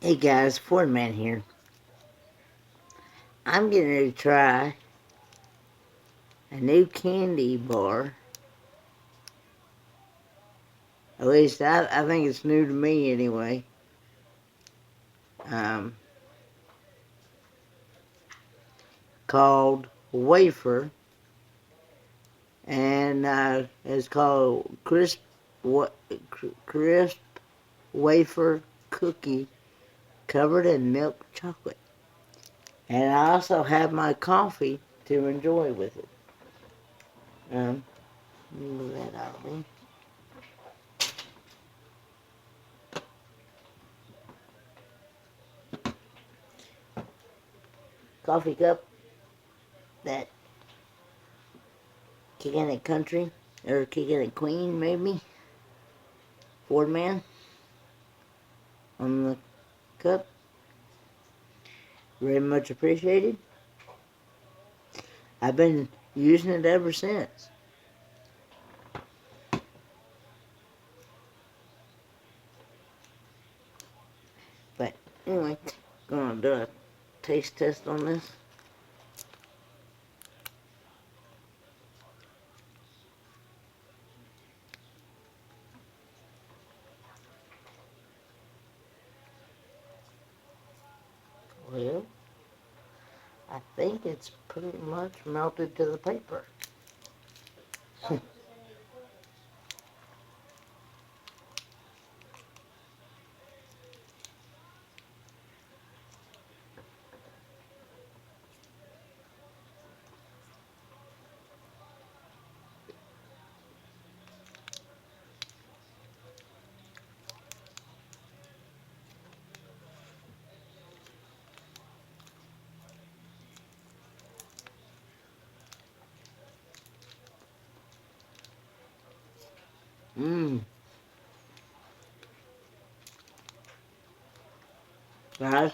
Hey guys, Ford Man here. I'm getting to try a new candy bar. At least I think it's new to me anyway. Um, Called Wafer, and it's called Crisp Wafer Cookie covered in milk chocolate. And I also have my coffee to enjoy with it. Move that out of me. Coffee cup, that Kicking It Country, or Kicking It Queen, maybe. Ford Man on the cup. Very much appreciated. I've been using it ever since. But anyway, gonna do a taste test on this. Well, I think it's pretty much melted to the paper. Mmm. Guys,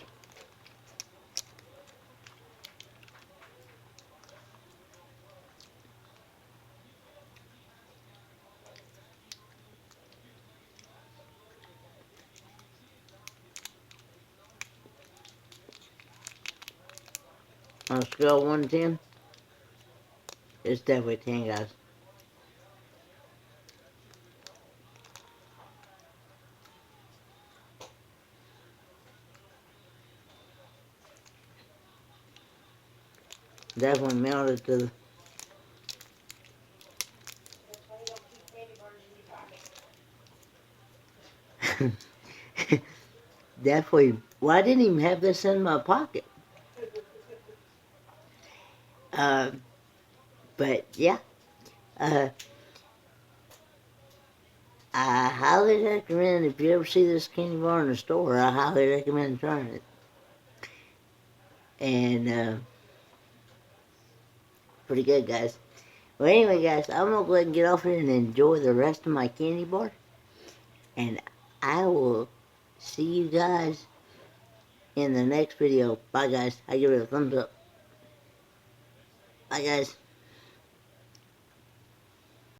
on a scale of 1 to 10, it's definitely 10, guys. Definitely melted to the... Definitely. Well, I didn't even have this in my pocket. Uh, but yeah, uh, I highly recommend, if you ever see this candy bar in the store, I highly recommend trying it. And pretty good, guys. Well, anyway, guys, I'm gonna go ahead and get off here and enjoy the rest of my candy bar. And I will see you guys in the next video. Bye, guys. I give it a thumbs up. Bye, guys.